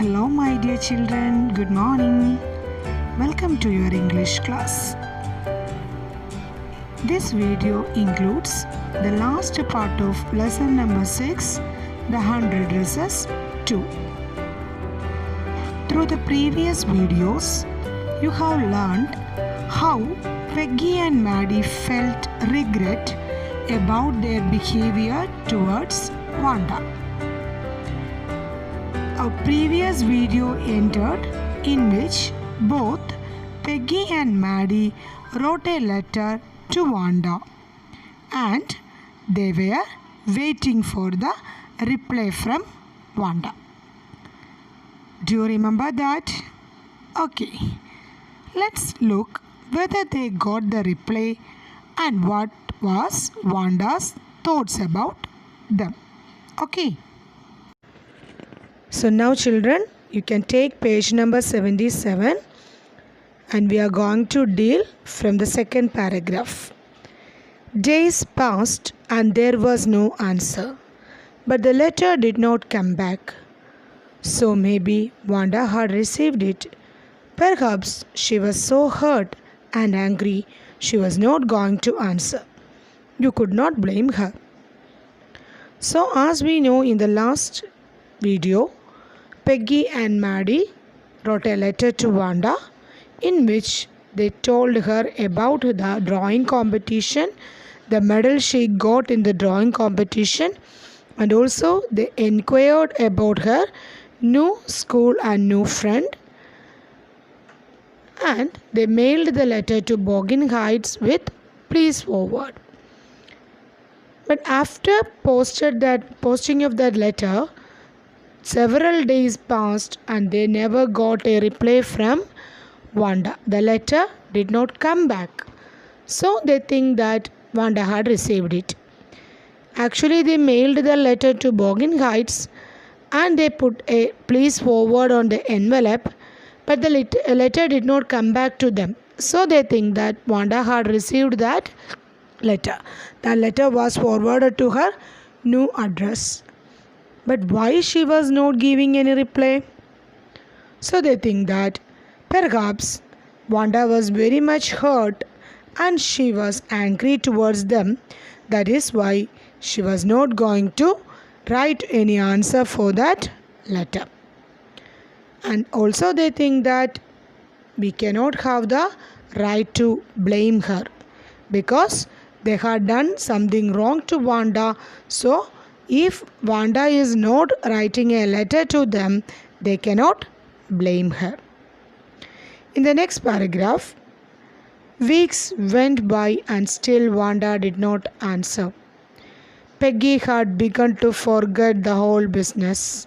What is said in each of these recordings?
Hello, my dear children. Good morning. Welcome to your English class. This video includes the last part of lesson number 6, the 100 dresses 2. Through the previous videos, you have learned how Peggy and Maddie felt regret about their behavior towards Wanda. Our previous video ended in which both Peggy and Maddie wrote a letter to Wanda and they were waiting for the reply from Wanda. Do you remember that? Okay, let's look whether they got the reply and what was Wanda's thoughts about them. Okay. So now children, you can take page number 77 and we are going to deal from the second paragraph. Days passed and there was no answer, but the letter did not come back. So maybe Wanda had received it. Perhaps she was so hurt and angry she was not going to answer. You could not blame her. So as we know in the last video, Peggy and Maddie wrote a letter to Wanda in which they told her about the drawing competition, the medal she got in the drawing competition, and also they inquired about her new school and new friend, and they mailed the letter to Boggin Heights with please forward. But after posting of that letter, several days passed and they never got a reply from Wanda. The letter did not come back. So they think that Wanda had received it. Actually, they mailed the letter to Boggin Heights and they put a please forward on the envelope, but the letter did not come back to them. So they think that Wanda had received that letter. The letter was forwarded to her new address. But why she was not giving any reply? So they think that perhaps Wanda was very much hurt and she was angry towards them. That is why she was not going to write any answer for that letter. And also they think that we cannot have the right to blame her because they had done something wrong to Wanda. So if Wanda is not writing a letter to them, they cannot blame her. In the next paragraph, weeks went by and still Wanda did not answer. Peggy had begun to forget the whole business.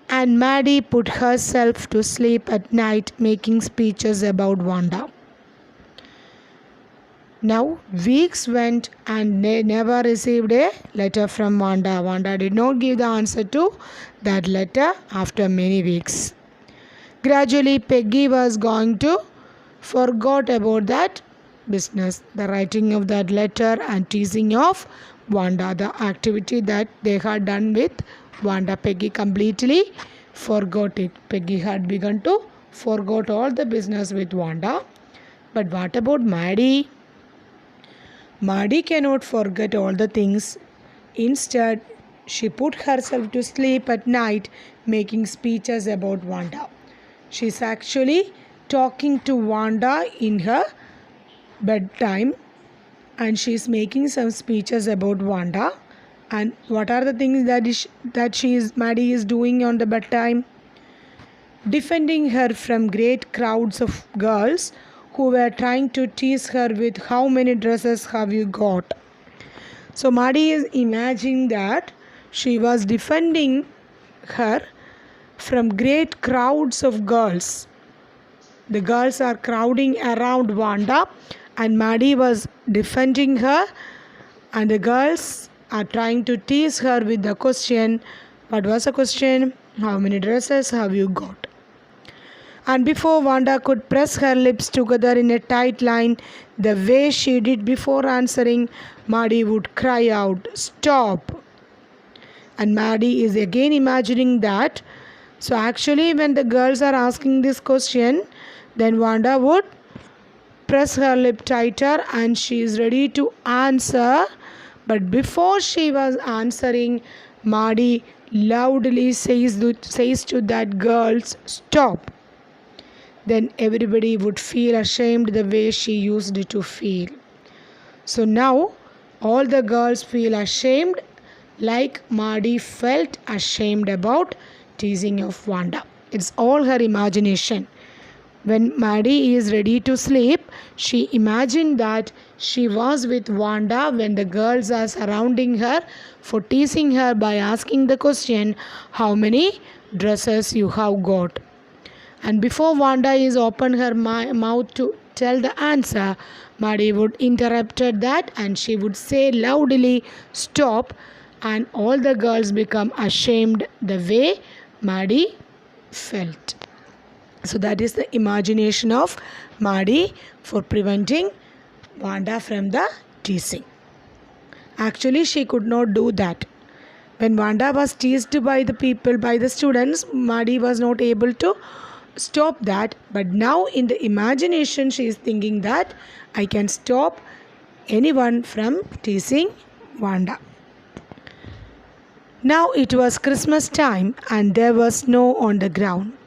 And Maddie put herself to sleep at night making speeches about Wanda. Now, weeks went and they never received a letter from Wanda. Wanda did not give the answer to that letter after many weeks. Gradually, Peggy was going to forget about that business, the writing of that letter and teasing of Wanda, the activity that they had done with Wanda. Peggy completely forgot it. Peggy had begun to forget all the business with Wanda. But what about Maddie? Maddie cannot forget all the things. Instead, she put herself to sleep at night making speeches about Wanda. She's actually talking to Wanda in her bedtime and she's making some speeches about Wanda. And what are the things that Maddie is doing on the bedtime? Defending her from great crowds of girls who were trying to tease her with how many dresses have you got. So Maddie is imagining that she was defending her from great crowds of girls. The girls are crowding around Wanda and Maddie was defending her and the girls are trying to tease her with the question. What was the question? How many dresses have you got? And before Wanda could press her lips together in a tight line, the way she did before answering, Maddie would cry out, "Stop!" And Maddie is again imagining that. So actually when the girls are asking this question, then Wanda would press her lip tighter and she is ready to answer. But before she was answering, Maddie loudly says to that girls, "Stop." Then everybody would feel ashamed the way she used to feel. So now all the girls feel ashamed like Maddie felt ashamed about teasing of Wanda. It's all her imagination. When Maddie is ready to sleep, she imagined that she was with Wanda when the girls are surrounding her for teasing her by asking the question, "How many dresses you have got?" And before Wanda is open her mouth to tell the answer, Maddie would interrupt that and she would say loudly, "Stop," and all the girls become ashamed the way Maddie felt. So that is the imagination of Maddie for preventing Wanda from the teasing. Actually, she could not do that. When Wanda was teased by the people, by the students, Maddie was not able to stop that. But now in the imagination, she is thinking that I can stop anyone from teasing Wanda. Now it was Christmas time and there was snow on the ground.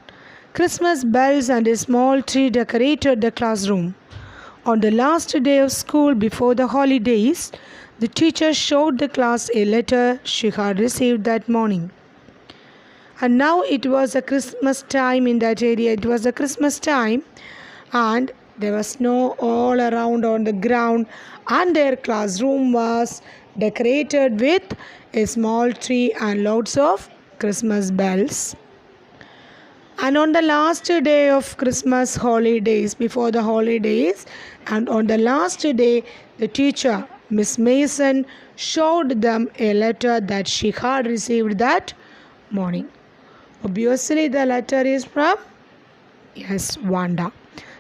Christmas bells and a small tree decorated the classroom. On the last day of school before the holidays, the teacher showed the class a letter she had received that morning. And now it was a Christmas time in that area. It was a Christmas time and there was snow all around on the ground and their classroom was decorated with a small tree and lots of Christmas bells. And on the last day of Christmas holidays, before the holidays, and on the last day, the teacher, Miss Mason, showed them a letter that she had received that morning. Obviously, the letter is from, yes, Wanda.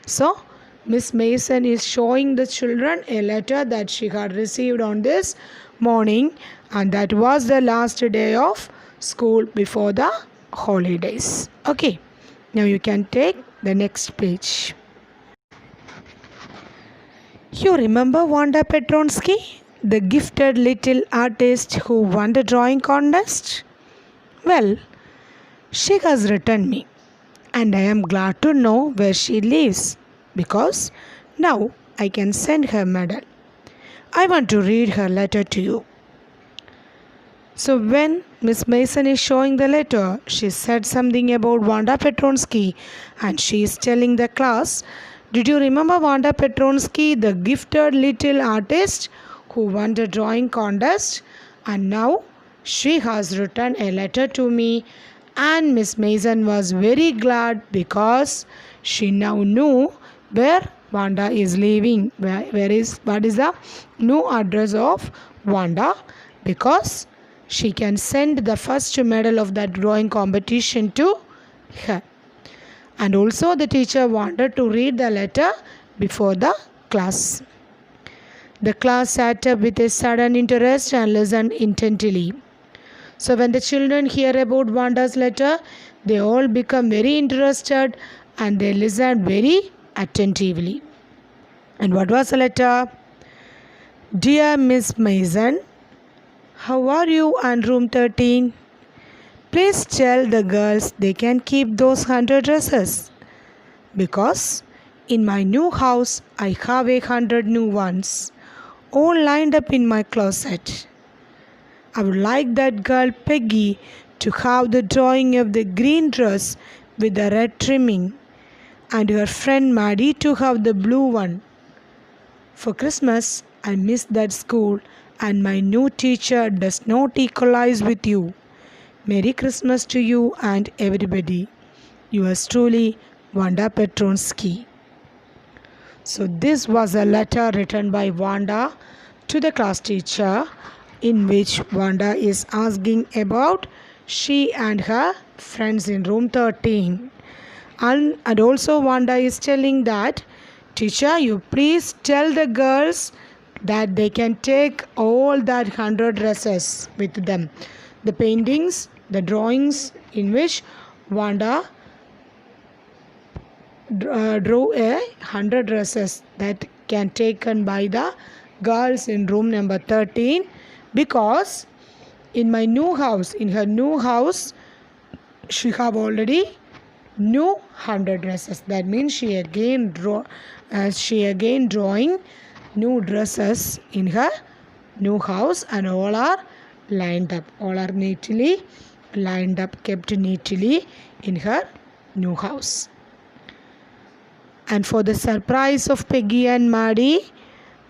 So, Miss Mason is showing the children a letter that she had received on this morning, and that was the last day of school before the holidays. Okay, now you can take the next page. You remember Wanda Petronsky, the gifted little artist who won the drawing contest? Well, she has written me, and I am glad to know where she lives because now I can send her medal. I want to read her letter to you. So when Miss Mason is showing the letter, she said something about Wanda Petronsky and she is telling the class, did you remember Wanda Petronsky, the gifted little artist who won the drawing contest? And now she has written a letter to me, and Miss Mason was very glad because she now knew where Wanda is living. What is the new address of Wanda? Because she can send the first medal of that drawing competition to her. And also the teacher wanted to read the letter before the class. The class sat up with a sudden interest and listened intently. So when the children hear about Wanda's letter, they all become very interested and they listen very attentively. And what was the letter? Dear Miss Mason, how are you and room 13? Please tell the girls they can keep those 100 dresses. Because in my new house I have 100 new ones, all lined up in my closet. I would like that girl Peggy to have the drawing of the green dress with the red trimming, and her friend Maddie to have the blue one. For Christmas, I miss that school, and my new teacher does not equalize with you. Merry Christmas to you and everybody. Yours truly, Wanda Petronsky. So this was a letter written by Wanda to the class teacher, in which Wanda is asking about she and her friends in room 13. And also Wanda is telling that, teacher, you please tell the girls that they can take all that 100 dresses with them. the paintings, the drawings in which Wanda drew 100 dresses that can taken by the girls in room number 13, because in my new house, in her new house, she have already new 100 dresses. That means she again drawing new dresses in her new house, and all are lined up, all are neatly lined up, kept neatly in her new house. And for the surprise of Peggy and Maddie,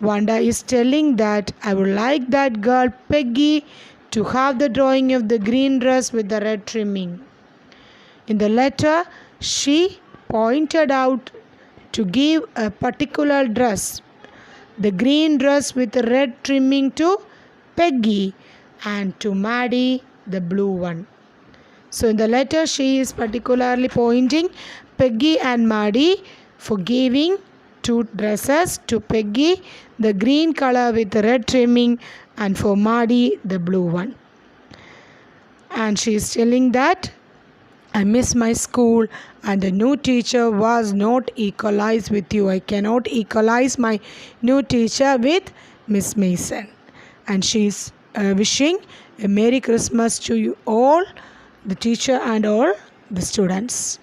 Wanda is telling that I would like that girl Peggy to have the drawing of the green dress with the red trimming. In the letter, she pointed out to give a particular dress, the green dress with the red trimming, to Peggy, and to Maddie the blue one. So in the letter, she is particularly pointing Peggy and Maddie for giving two dresses, to Peggy the green color with the red trimming, and for Maddie the blue one. And she is telling that I miss my school, and the new teacher was not equalized with you. I cannot equalize my new teacher with Miss Mason. And she is wishing a Merry Christmas to you all, the teacher and all the students.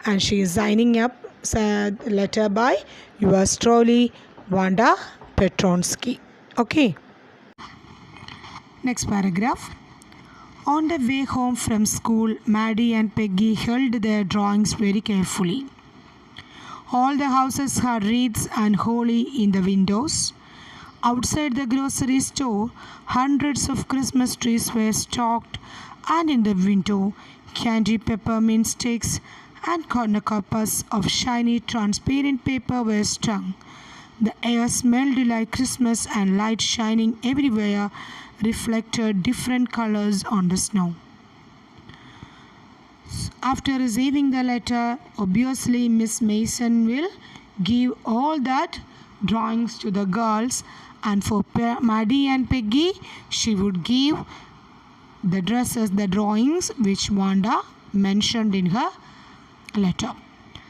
And she is signing up a letter by yours truly, Wanda Petronsky. Okay. Next paragraph. On the way home from school, Maddie and Peggy held their drawings very carefully. All the houses had wreaths and holly in the windows. Outside the grocery store, hundreds of Christmas trees were stocked, and in the window, candy peppermint sticks and cornucopias of shiny transparent paper were strung. The air smelled like Christmas, and light shining everywhere reflected different colors on the snow. After receiving the letter, obviously Miss Mason will give all that drawings to the girls, and for Maddie and Peggy, she would give the dresses, the drawings which Wanda mentioned in her letter.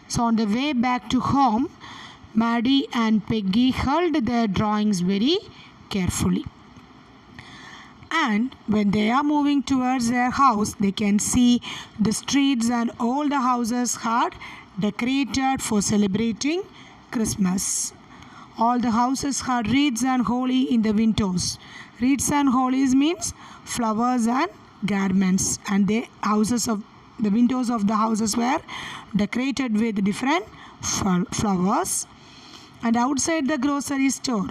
So on the way back to home, Maddie and Peggy held their drawings very carefully. And when they are moving towards their house, they can see the streets and all the houses had decorated for celebrating Christmas. All the houses had wreaths and holly in the windows. Wreaths and hollies means flowers and garments, and the windows of the houses were decorated with different flowers. And outside the grocery store,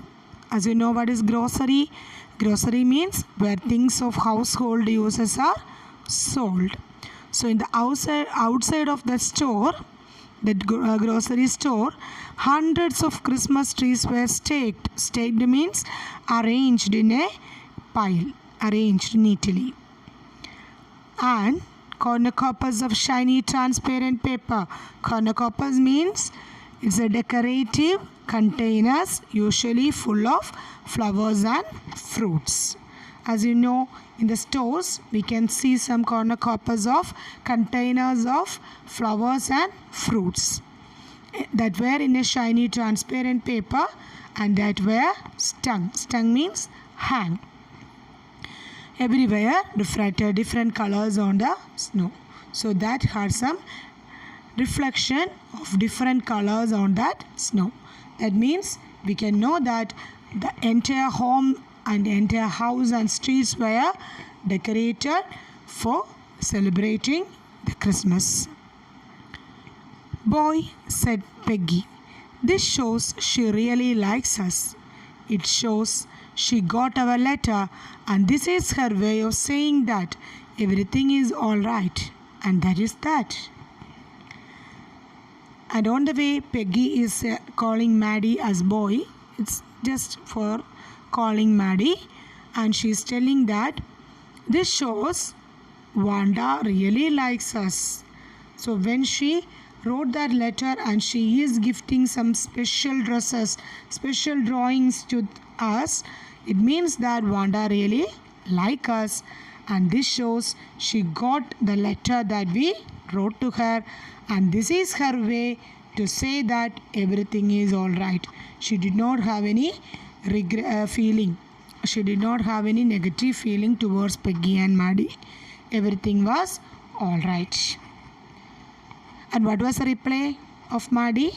as you know what is grocery? Grocery means where things of household uses are sold. So in the outside of the store, the grocery store, hundreds of Christmas trees were staked. Staked means arranged in a pile, arranged neatly. And cornucopias of shiny transparent paper. Cornucopias means it's a decorative containers usually full of flowers and fruits. As you know, in the stores we can see some cornucopias of containers of flowers and fruits that were in a shiny transparent paper, and that were stung. Stung means hang. Everywhere reflected different colors on the snow. So that had some reflection of different colors on that snow. That means we can know that the entire home and the entire house and streets were decorated for celebrating the Christmas. Boy, said Peggy, this shows she really likes us. It shows she got our letter, and this is her way of saying that everything is all right, and that is that. And on the way, Peggy is calling Maddie as boy. It's just for calling Maddie, and she's telling that this shows Wanda really likes us. So when she wrote that letter and she is gifting some special dresses, special drawings to us, it means that Wanda really likes us, and this shows she got the letter that we wrote to her, and this is her way to say that everything is all right. She did not have any feeling. She did not have any negative feeling towards Peggy and Maddie. Everything was all right. And what was the reply of Maddie?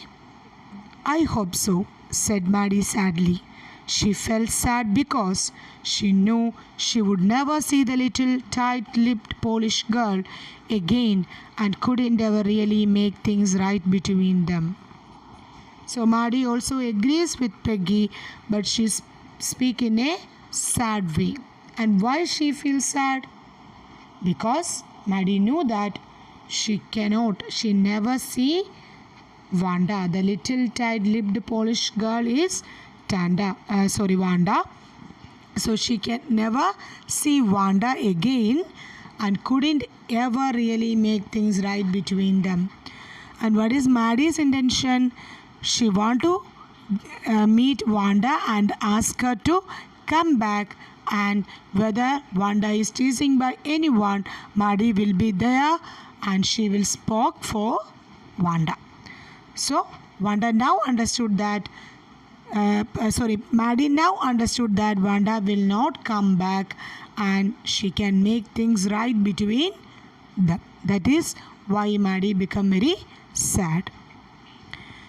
I hope so, said Maddie sadly. She felt sad because she knew she would never see the little tight-lipped Polish girl again and couldn't ever really make things right between them. So Maddie also agrees with Peggy, but she speaks in a sad way. And why she feels sad? Because Maddie knew that she never see Wanda. The little tight-lipped Polish girl is Wanda. So she can never see Wanda again and couldn't ever really make things right between them. And what is Maddie's intention? She want to meet Wanda and ask her to come back, and whether Wanda is teasing by anyone, Maddie will be there and she will speak for Wanda. So Maddie now understood that Wanda will not come back and she can make things right between them. That is why Maddie became very sad.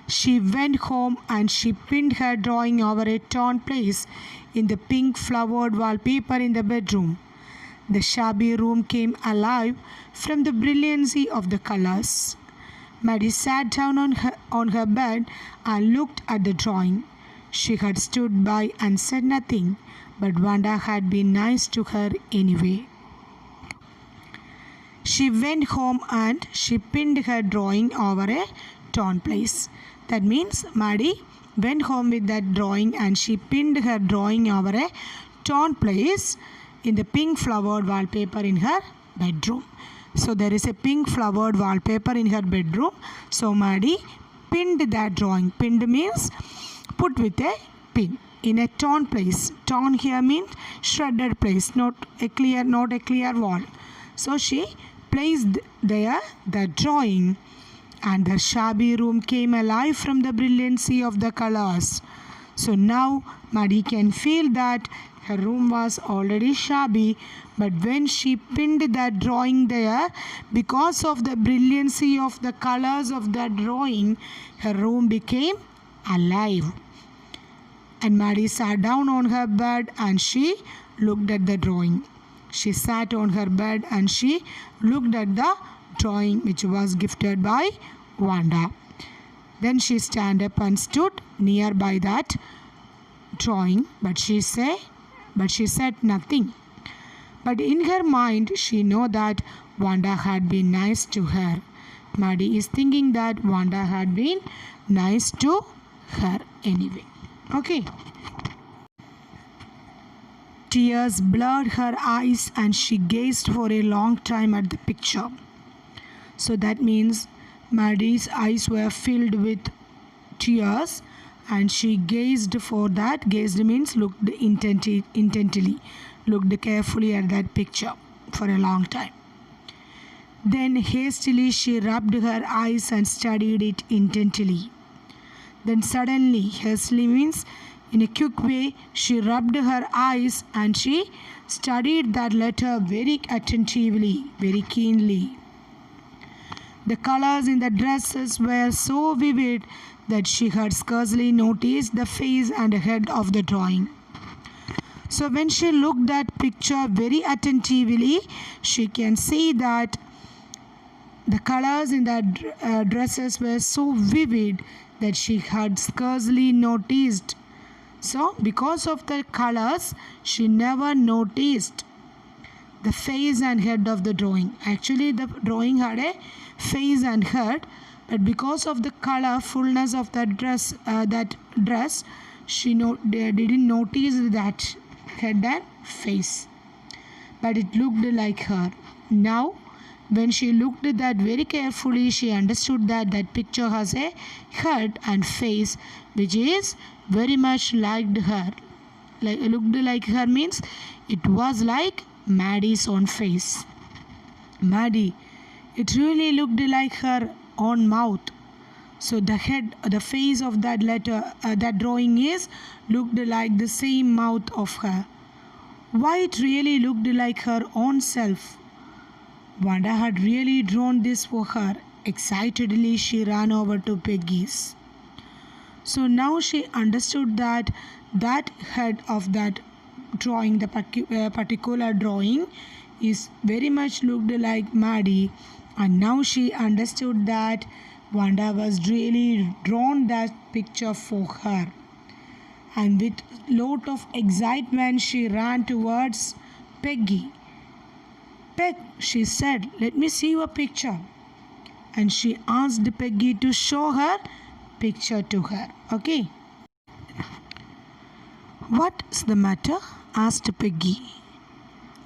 She went home and she pinned her drawing over a torn place in the pink flowered wallpaper in the bedroom. The shabby room came alive from the brilliancy of the colors. Maddie sat down on her bed and looked at the drawing. She had stood by and said nothing, but Wanda had been nice to her anyway. She went home and she pinned her drawing over a torn place. That means Maddie went home with that drawing and she pinned her drawing over a torn place in the pink flowered wallpaper in her bedroom. So there is a pink flowered wallpaper in her bedroom. So Maddie pinned that drawing. Pinned means put with a pin in a torn place. Torn here means shredded place, not a clear wall. So she placed there the drawing, and the shabby room came alive from the brilliancy of the colors. So now Maddie can feel that her room was already shabby, but when she pinned that drawing there, because of the brilliancy of the colors of that drawing, her room became alive. And Maddie sat down on her bed and she looked at the drawing. She sat on her bed and she looked at the drawing which was gifted by Wanda. Then she stand up and stood nearby that drawing, but she said nothing. But in her mind she know that Wanda had been nice to her. Maddie is thinking that Wanda had been nice to her anyway. Okay. Tears blurred her eyes and she gazed for a long time at the picture. So that means Maddie's eyes were filled with tears and she gazed for that. Gazed means looked intently, looked carefully at that picture for a long time. Then hastily she rubbed her eyes and studied it intently. Then suddenly, hastily means in a quick way, she rubbed her eyes and she studied that letter very attentively, very keenly. The colors in the dresses were so vivid that she had scarcely noticed the face and head of the drawing. So when she looked at picture very attentively, she can see that the colors in the dresses were so vivid that she had scarcely noticed. So because of the colors, she never noticed the face and head of the drawing. Actually, the drawing had a face and head, but because of the colorfulness of that dress, she didn't notice that head and face. But it looked like her. Now, when she looked at that very carefully, she understood that that picture has a head and face which is very much like her. Looked like her means it was like Maddie's own face. Maddie, it really looked like her own mouth. So the face of that that drawing is looked like the same mouth of her. Why it really looked like her own self. Wanda had really drawn this for her. Excitedly, she ran over to Peggy's. So now she understood that head of that drawing, the particular drawing, is very much looked like Maddie, and now she understood that Wanda was really drawn that picture for her. And with lot of excitement, she ran towards Peggy. Peg, she said, let me see your picture. And she asked Peggy to show her picture to her. Okay. What's the matter? Asked Peggy.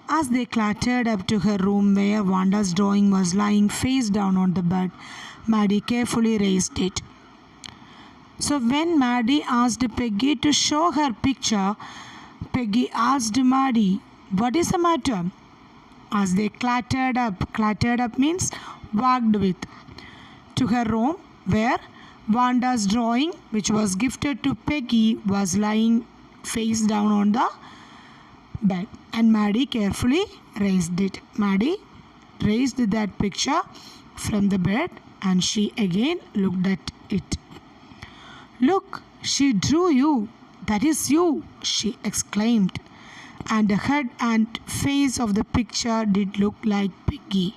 As they clattered up to her room where Wanda's drawing was lying face down on the bed, Maddie carefully raised it. So when Maddie asked Peggy to show her picture, Peggy asked Maddie, what is the matter? As they clattered up means walked with, to her room where Wanda's drawing, which was gifted to Peggy, was lying face down on the bed, and Maddie carefully raised it. Maddie raised that picture from the bed and she again looked at it. Look, she drew you. That is you, she exclaimed. And the head and face of the picture did look like Peggy.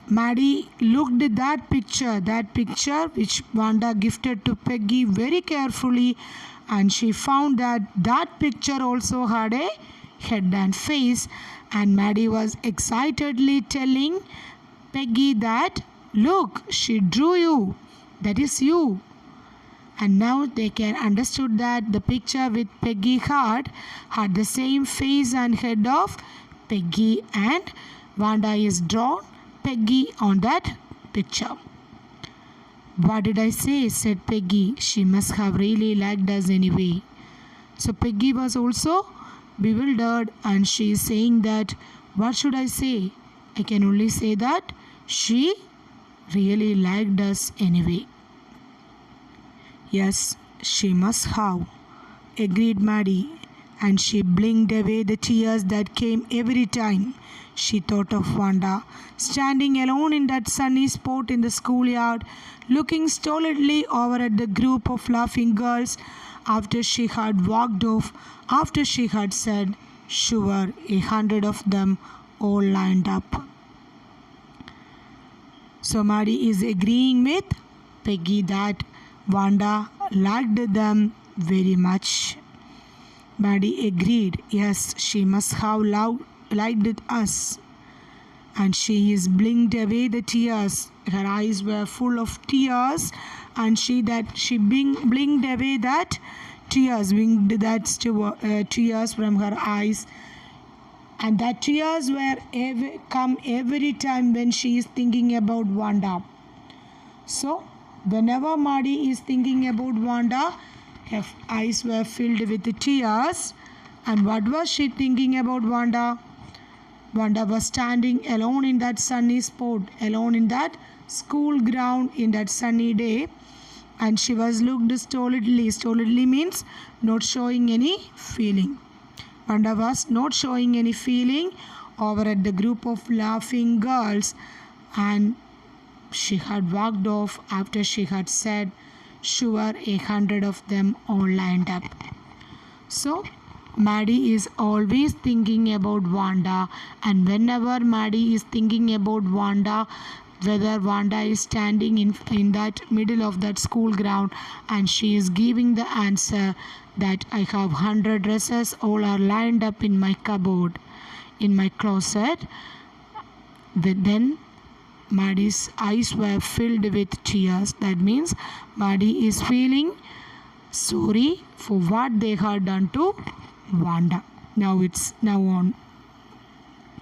Maddie looked at that picture which Wanda gifted to Peggy very carefully, and she found that picture also had a head and face, and Maddie was excitedly telling Peggy that, look, she drew you. That is you. And now they can understood that the picture with Peggy had the same face and head of Peggy, and Wanda is drawn Peggy on that picture. What did I say? Said Peggy. She must have really liked us anyway. So Peggy was also bewildered and she is saying that, what should I say? I can only say that she really liked us anyway. Yes, she must have, agreed Maddie, and she blinked away the tears that came every time she thought of Wanda, standing alone in that sunny spot in the schoolyard, looking stolidly over at the group of laughing girls after she had walked off, after she had said, sure, 100 of them all lined up. So Maddie is agreeing with Peggy that Wanda liked them very much. Maddie agreed, yes, she must have liked us. And she is blinked away the tears. Her eyes were full of tears, and she blinked away that tears, tears from her eyes. And that tears come every time when she is thinking about Wanda. So whenever Maddie is thinking about Wanda, her eyes were filled with tears. And what was she thinking about Wanda? Wanda was standing alone in that sunny spot, alone in that school ground in that sunny day, and she was looked stolidly. Stolidly means not showing any feeling. Wanda was not showing any feeling over at the group of laughing girls, and she had walked off after she had said, sure, 100 of them all lined up. So Maddie is always thinking about Wanda, and whenever Maddie is thinking about Wanda, whether Wanda is standing in that middle of that school ground and she is giving the answer that I have 100 dresses, all are lined up in my cupboard, in my closet, then Maddie's eyes were filled with tears. That means Maddie is feeling sorry for what they had done to Wanda. Now it's on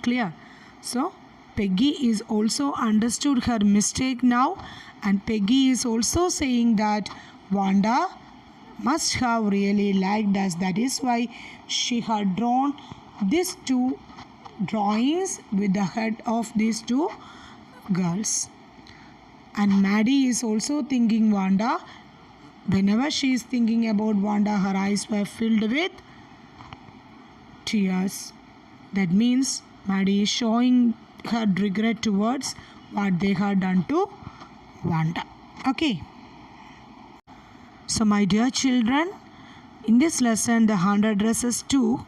clear. So Peggy is also understood her mistake now, and Peggy is also saying that Wanda must have really liked us. That is why she had drawn these two drawings with the head of these two girls. And Maddie is also thinking Wanda. Whenever she is thinking about Wanda, her eyes were filled with tears. That means Maddie is showing her regret towards what they had done to Wanda. Okay. So my dear children, in this lesson, the 100 Dresses 2,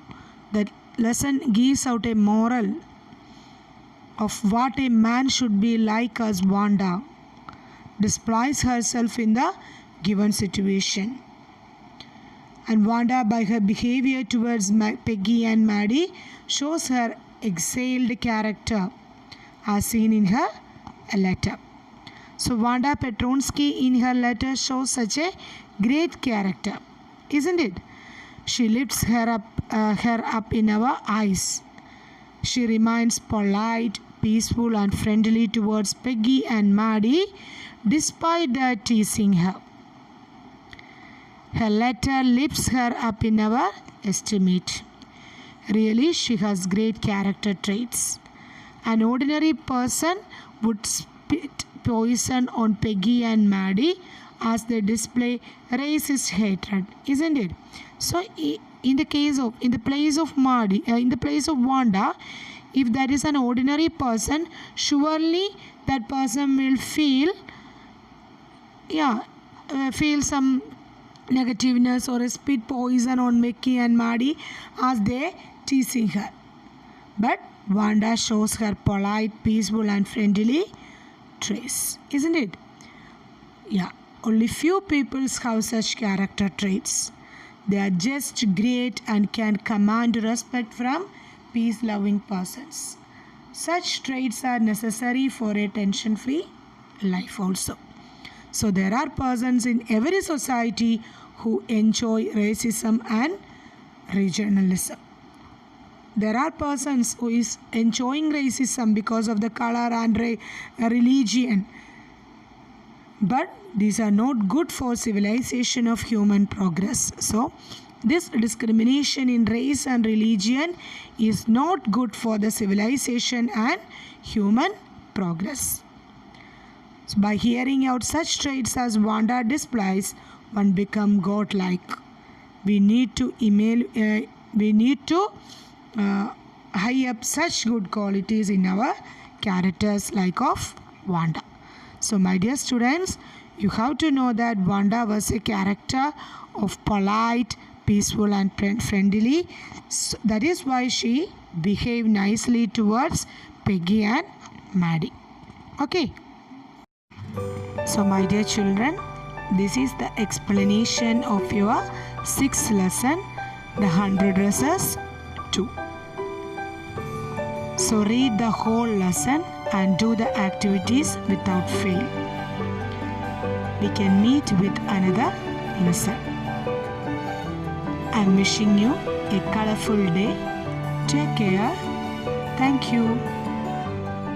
the lesson gives out a moral of what a man should be like as Wanda displays herself in the given situation. And Wanda, by her behavior towards Peggy and Maddie, shows her exiled character as seen in her letter. So Wanda Petronsky in her letter shows such a great character, isn't it? She lifts her up in our eyes. She remains polite, peaceful and friendly towards Peggy and Maddie despite their teasing her. Her letter lifts her up in our estimate. Really, she has great character traits. An ordinary person would spit poison on Peggy and Maddie as they display racist hatred, isn't it? So, in the place of Wanda, if that is an ordinary person, surely that person will feel some negativeness or spit poison on Peggy and Maddie as they teasing her. But Wanda shows her polite, peaceful and friendly traits, isn't it? Yeah, only few people have such character traits. They are just great and can command respect from peace-loving persons. Such traits are necessary for a tension-free life also. So there are persons in every society who enjoy racism and regionalism. There are persons who is enjoying racism because of the color and religion. But these are not good for civilization of human progress. So this discrimination in race and religion is not good for the civilization and human progress. So by hearing out such traits as Wanda displays, one become godlike. We need to high up such good qualities in our characters like of Wanda. So my dear students, you have to know that Wanda was a character of polite, peaceful and friendly. So that is why she behaved nicely towards Peggy and Maddie. Okay. So my dear children, this is the explanation of your 6th lesson, the 100 Dresses 2. So read the whole lesson and do the activities without fail. We can meet with another lesson. I am wishing you a colorful day. Take care. Thank you.